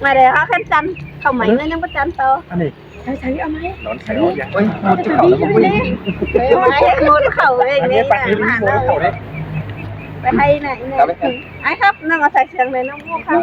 mà để họ khen chăn không mấy nữa nhưng có chăn to อันนี้ thấy ở máy นอนใส่เอาอย่างเฮ้ยหมดจะเข่าแล้วมึง máy mua nó khẩu ấy อันนี้ này ปักนี้มึง là โมเข่าได้ phải hay này ai khóc nó ngồi sạch sạch này nó mua không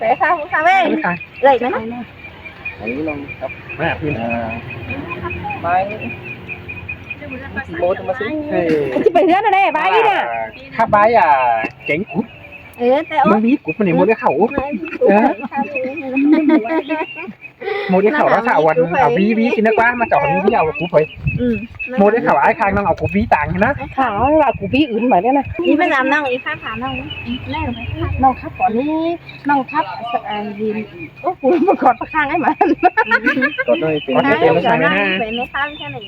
phải không sao ấy gậy nó อันนี้ลองครับ แม่พี่ ไม้โมจะมาซื้อ chứ phải rớt ở đây bái đi nè ข้าบายอ่ะเจ๋งกุ๊บ ừ tại มึ ốm งวีกุ๊บมันนี่โมได้เข่าโมได้เข่าแล้วสาววันเอาวีกินนะกว่ามาจอดนี่ที่เอากุ๊บไปโมได้เข่าไอ้คางน้องเอากุ๊บวีต่างนะ khảo là của bíอื่นmà đấy này đi phải làm nông ý khác thả nông này nông khắp còn đi nông khắp gì ố của một con khang ấy mà ก็เลยเป็น có thể tiền nó xài nè phải mấy sao thế này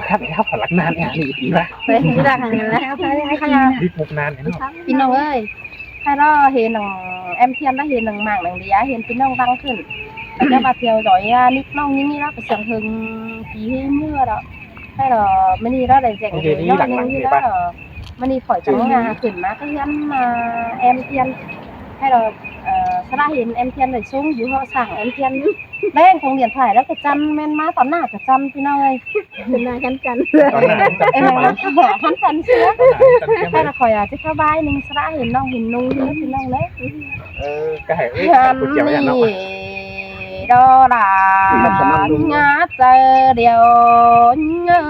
khác cái hấp phải lắc nàn nè đi tí ra phải đi ra hàng này là đi một nàn này nóพี่น้องเอ้ยถ้าเราเห็นหนังแอมเทียนแล้วเห็นหนังหมากหนังเดียเห็นพี่น้องดังขึ้นแล้วจะมาเที่ยวดอยนิดน้องนี่เราไปเสียงหึงปีเมื่อเราให้เราไม่นี่เราได้แจกน้องนี่เราไม่นี่ข่อยจังงาขึ้นมาก็ยันมาแอมเทียนให้เราถ้าเห็นแอมเทียนเลยซุ้งอยู่เขาสั่งแอมเทียนแรงของเหรียญถ่ายแล้วก็จันแม่นมาตอนหน้าก็จันพี่น้องเลย เป็นนายกันกัน ตอนนั้น เอ็มนะขันจันเสียให้เราคอยจะเข้าบ้านนึงสระเห็นน้องเห็นนุ่งนี่พี่น้องเลย ก็ให้ อันนี้ดอลาหาเจอเดียวเงา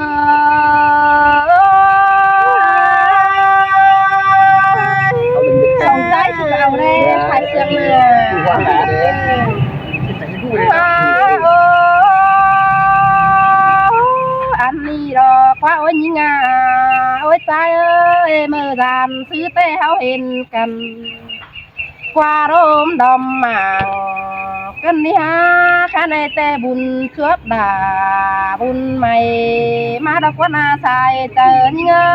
สองใจสุดเอาเลยใครเสียงเลย ว่าหาเด้อ อันนี้ดอกว่าโอ้ยยิงอ่ะโอ้ยใจเอ้ยเมื่อดานซื้อแต่เขาเห็นกันกว่าร่มดอมหมางกันนี่ฮะข้าในแต่บุญชวบด่าบุญใหม่มาดอกว่านาใส่เจอยิงอ่ะ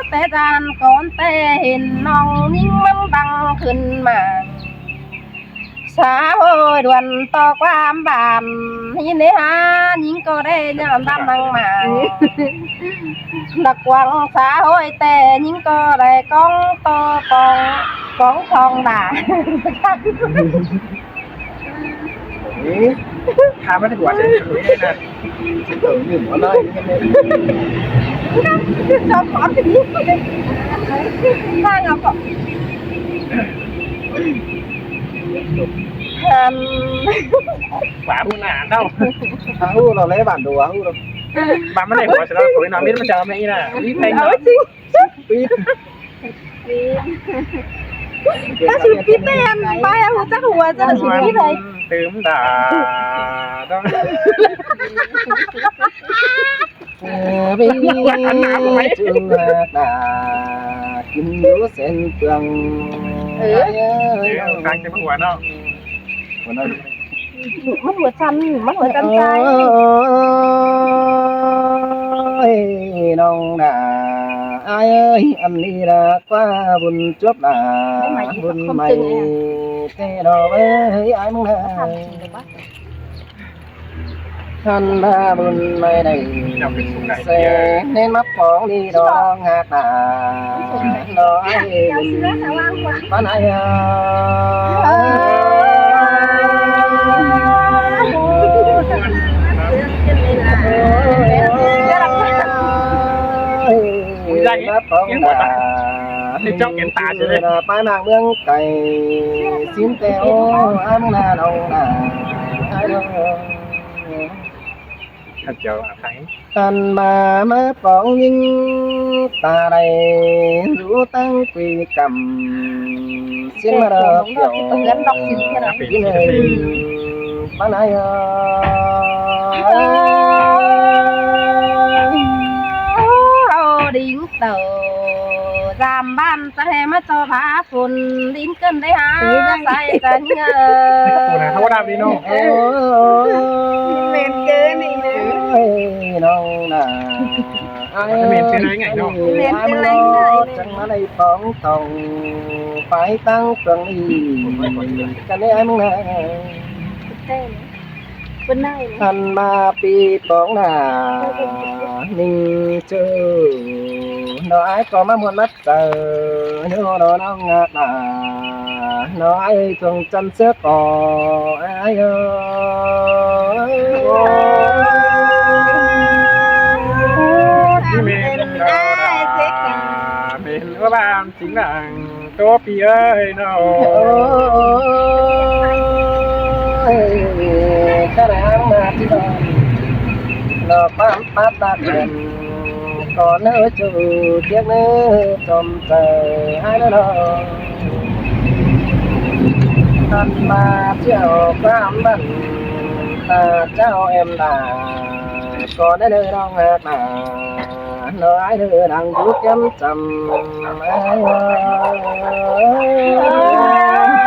แต่จานก่อนแต่เห็นน้องนิ่งมันดังขึ้นมาสาวดวนต่อความบานนี่เนี่ยฮะยิงก็ได้ยามดำนังมาดักวังสาวแต่ยิงก็ได้กองต่อกองทองด่า นี่ ทำไม่ได้กว่าจะคุยได้นะ ถึงหนึ่งวันเลย ชอบขอที่นี่ได้เอาก็หวานมันหนาเนาะ ฮู้เราเลยบ้านดูฮู้เรา บ้านไม่ได้กว่าจะเราคุยน้องมิตรมันจะไม่น่ะรีบเพลง เอาจริง ปี๊ด ถ้าชีวิตเนี่ยไปอะหัวจะหัวจะชีวิตเลย ตื่มด่าต้อง ปีจุงดากินอยู่เส้นเปลือง ฟังจะหัวเนาะ วันนั้น มันหัวจันใจ น้องน่ะอายเอ้ยอันนี้ละกว่าบุญจบน่ะบุญใหม่เตดอกเอ้ยอายมึงน่ะท่านมาบุญไม่ได้เสเน้นมาฟ้องดีดอกหากหนาดอกไอ้บุญบ้านไอ้มาฟ้องด่า thì cho kiến tả chứ đấy ป้านางเมืองไก่สิ้นแต่โอ้อ้ามนาน้องนาไอ้น้อง thật chờ thấy ตันมาปองยิงตาใดรู้ตั้งปีกำเสียงมาเด้อเกี่ยวยินเลยบ้านไหนเอาดิ้งเต่าจามบ้านจะให้มาโจพาฝุ่นดิ้นเกินได้หาใส่จันเง cô này không có đam đi đâu เล่นเกินนี่นะ น้องน่ะ miền trên đấy ngày đâu จังมาในป้องตองไปตั้งตรงนี้กันได้มึงนะ เต้น bên này ท่านมาปีปองหน้านิ่งเจอน้อยก็มาหมดมัดเจอโยนน้องงาตาน้อยทวงจันเสือก่อไอ้เอ้ย ที่เมนเมนว่าบ้านสิงหลังตัวปีเอ้ยเนาะ ขนาดมาที่บ้านเราปั๊มปั๊บตาเด่นก่อนเนื้อจูเทียกเนื้อจมเจอให้เนาะท่านมาเที่ยวความบันตาเจ้าเอ็มดาก่อนได้เดินร้องหาตาน้อยเดินดังทุกย้ำจำไอ้จำหัว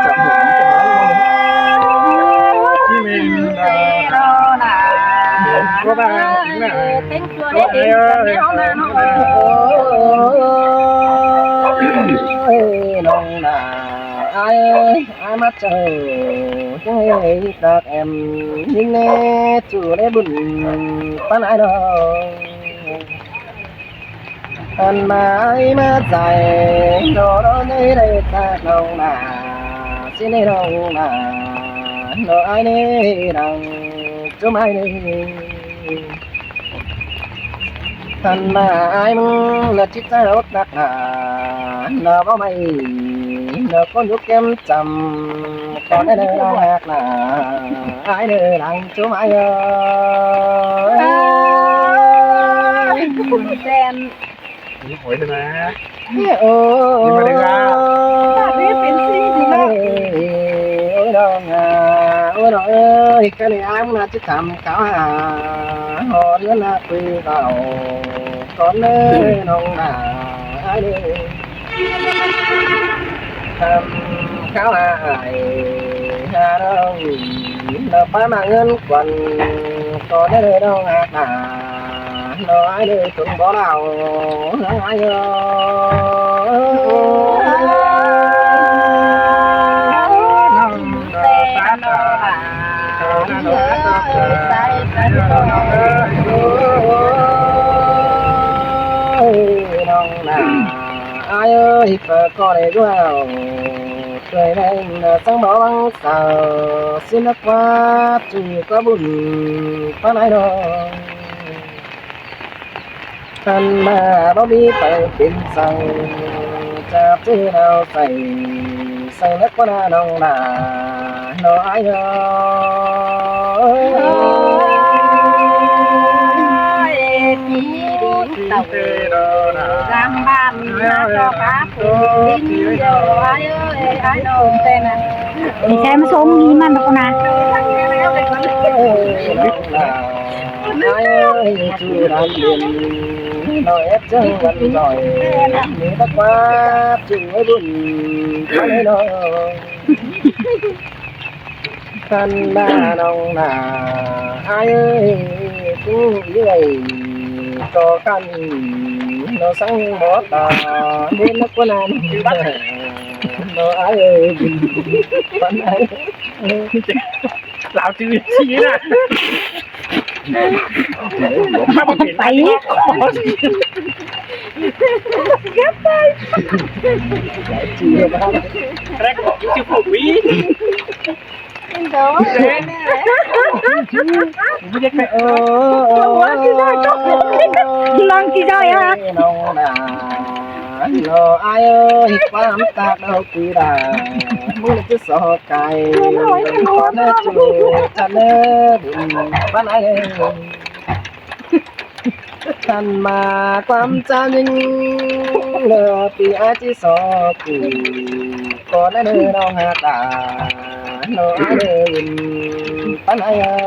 จะ ที่เมนว่าบ้านสิงหลัง tên chùa đấy đến cái hông nào nó น้องน่ะไอ้มาเจอจังเฮ้ยตากแอมยิ่งแน่จูได้บุญปานไอ้ดอกอันมามาใจโดนได้ตากน้องน่ะสิได้น้องน่ะน้อยนี่ดังจุ๊บไอ้นี่ท่านมาไอ้มึงละจิตใจรถนักหนาเนาบ่ไม่เนาคนยุกเก็มจำก่อนได้เดินแหกหนาไอ้เดินหลังจุ๊บไอ้เอ้ย tên นี่หวยเลยนะ โอ้ย นี่มาได้ว่า โอ้ยน้องอ่ะโอ้ยน้องเอ้ยก็เลยอ้างน่าจะทำเขาหาหอเดือนละปีเก่าก่อนเลยน้องน่ะไอ้เด้อทำเขาหาไอ้หาน้องเราไปมาเงินกวนก่อนได้เลยน้องหาหาน้อยเลยถึงบ่เราน้องไอ้เอ้น้องน่ะไอ้เอ้ยเปิดก็ได้ด้วยเคยได้สังบ่บังสาวสินักว่าจือก็บุญปานไหนดอกท่านมาบ่มีไปเป็นสังจับที่เราใส่นักว่าน้องน่ะน้อยเอ้ย tàu ram ban nó cho cá đinh vô ai ơi ai đâu tên à thì cái mà số nghi mà nó nè ai ơi chưa đang liền nói ép chân vẫn rồi nếu đã quá chừng mới buồn có lấy nó thân ba nông là ai ơi cũng như vậy có khăn nó sáng bó tà đến nó có nan nó ai ơi con ai lão chữ gì nè mà một biển tay chưa ba rác chữ phụ quý đó lon chi rồi à nó ai ơi quá ta đâu cứ đà muốn cứ sợ cài con nó chùi chân nó buồn bán ai thân mà quan cha nhưng lừa vì ai chỉ sợ cụ con nó đưa đâu hạt à nó ai đưa bán ai ơi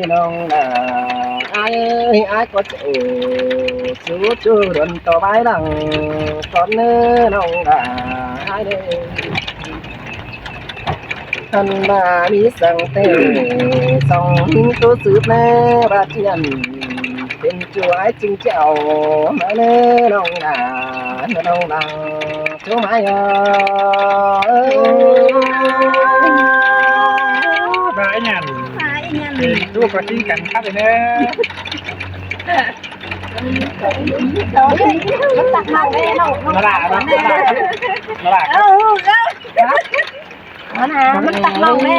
nông là ai ơi ai có chỗ chú chú đồn tàu bãi đằng con nông là ai đây thân bà biết rằng tê xong tôi sướt nè bà chiên เป็นช่วยจึงเจ้ามาเนื้อน้องนาน้องนางช่วยมาเอ้ย บายยัน หายเงิน ลูกก็ทิ้งกันครับเลยเนอะ มันตักมาเลยเรา มาละมาละ เออมันตักเราแม่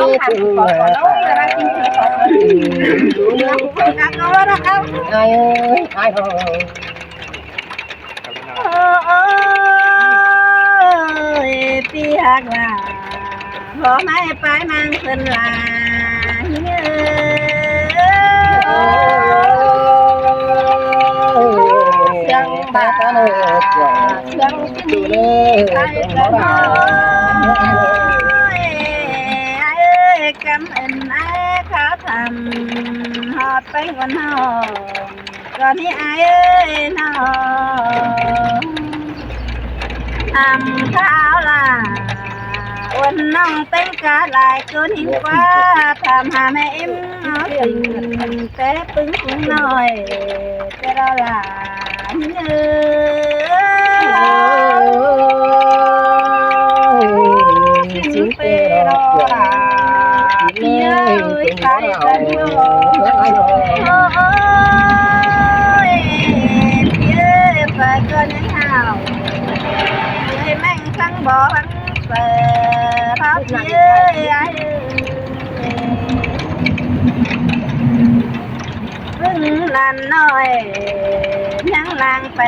ต้องทำก่อนแล้วจะได้กินก่อนเอาเอา ai ơi ai thôi เอ้ยพี่หักว่าพอไม่ไปมั่งเพิ่นลาเฮ้เสียงบา ta nơi เสียงที่นี่ใครจะนอนเอ้ยกำเอ็นไอ้เขาทำหอดไปวันหอนก่อนนี้ไอ้เอ้ยน้องทำข้าวล่ะวันน้องเต้นกาลายคนหินกว่าทำหาแม่อิ่มเอาสิ่งแต่ปึ้งปึ้งหน่อยแต่เราล่ะเนื้อ xin tê đóพี่เอ้ยใครจะรู้พี่เอ้ยไปก็ยังหาวเอ้ยแม่งทั้งบ่ทั้งเปิดรับพี่เอ้ยไอ้พึ่งลันน้อยยังลางไป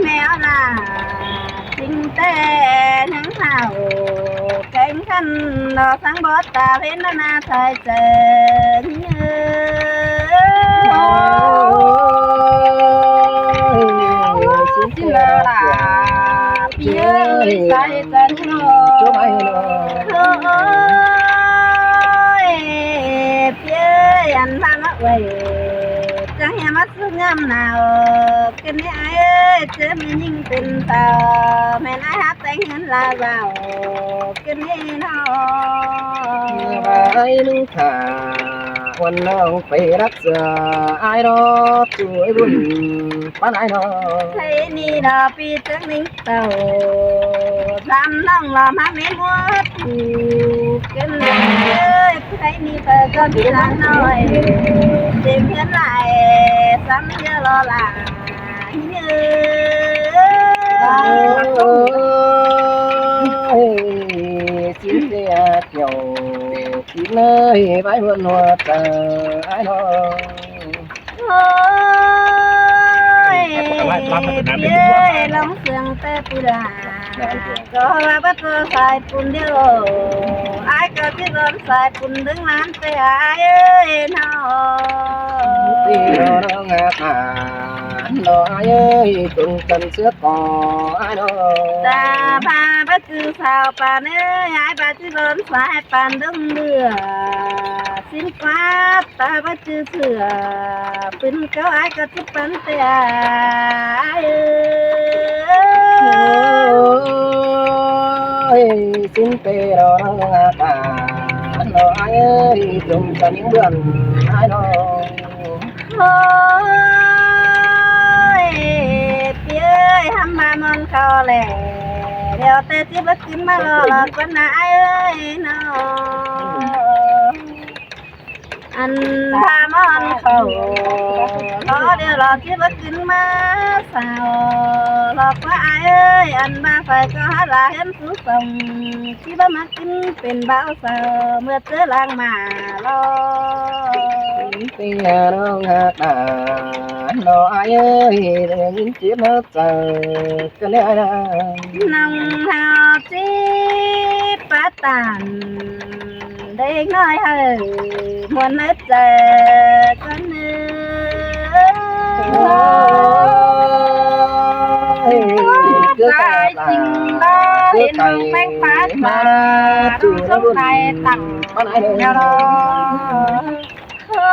แมวน่ะจริงแต่นังเห่าแข่งขันดอกสังบอตาเห็นหน้าไทยเจอจิลาลาพี่เอ้ยใส่จันโน cho mày nó โอ้ยพี่เอ้ยอันพามาไว้จังอย่ามาซื้องามหนาวกันนี่ไอ้เอ้ยเจอมันยิ่งเป็นเต่าแม่นไอ้ฮับแต่งเงินลาเบากันนี่น้อง ai nung thảวันน้องไปรักษาไอ้รอช่วยบุญป้าไอ้น้อง ใครนี่ดอกปีจังนิ่งเต่าทำน้องรอมาเม็ดวัวถูกกันเลยใครนี่เปิดก็พี่ละน้อยเจ็บเพื่อนไหลซ้ำเยอะรอหลายเยอะ xin tê kiểu khi nơi bãi vườn hoa tờ ai nó โอ้ยพี่เอ้ยลองเสียงแต่ปุระก็ว่าบัตรสายปุ่นเดียวไอ้ก็ที่ร้อนสายปุ่นดึงน้ำแต่ไอ้เอ้ยน้อง tê nó ngạc à nó ai ơi tung cần xưa cò ai nó ตาพาบัตรสาวปานเอ้ยไอ้บัตรร้อนสายปานดึงเดือสิ้นฟ้าตาบัตรเสือปืนก็ไอ้ก็ที่ปันแต่ไอ้เอ้ย ơi xin tê nó ngạc à nó ai ơi tung cần những đường ai nó โอ้ยพี่เอ้ยทำมามอนเขาแหละเดี๋ยวแต่ที่บักกินมารอหลอกกันนะไอ้เอ้ยน้องอันพามอนเขารอเดี๋ยวรอที่บักกินมาสาวหลอกว่าไอ้เอ้ยอันมาไฟก็หาลาเห็นผู้ส่งที่บ้ามากินเป็นเบาสาวเมื่อเจอลางมารอ tê nó ngạc à nó ai ơi những chiếc nó chờ cái này là น้องหาจีปะตันเด็กน้อยเฮ้ยมวนนึกเจอกันเนื้อตายจริงบ้าเห็นน้องแป้งฟ้ามาดูสงสัยตัง con ai เดี๋ยวร đây อโอ้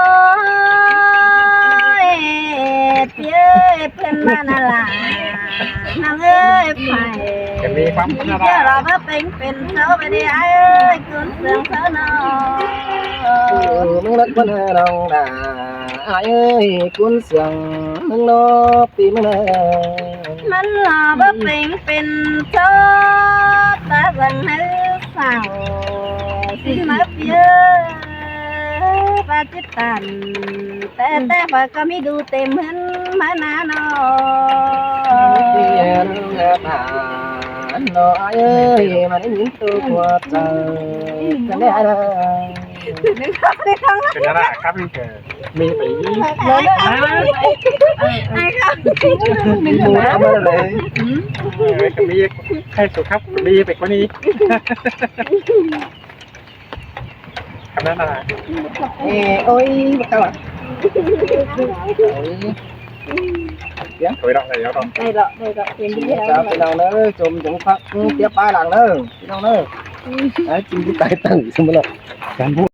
ยพี่เอ้ยเพื่อนบ้านอะไรน้องเอ้ยไป จะมีความพัฒนา เดี๋ยวเรามาเป็นเสาไปดิไอ้เอ้ยคุณเสืองเสาหนอ มึงรักมันเราด่า ai ơi cuốn sương nâng nó tìm nè มันหล่อบ่เป็นโชดตาสังนึกสั่งสิมาเพียปาจิตตันแต่พอก็มีดูเต็มหันมานาโน tiền thả nó ai ơi mà đến những tôi qua trời cái này là นึกเข้าได้ข้าง เป็นอะไรครับพี่เกิดมีไป ไอ้ครับ đi mua nó mới lấy ก็มีใครสุดครับดีไปกว่านี้คำนั้นอะไร ê ôi bắt đầu à ถอยดอกเลยเดี๋ยวดอก ได้ดอกเป็นดีแล้ว chào cái nào nữa chùm chúng phát tiếp ba lần nữa cái nào nữa đấy chim cái tài tử xong rồi การพูด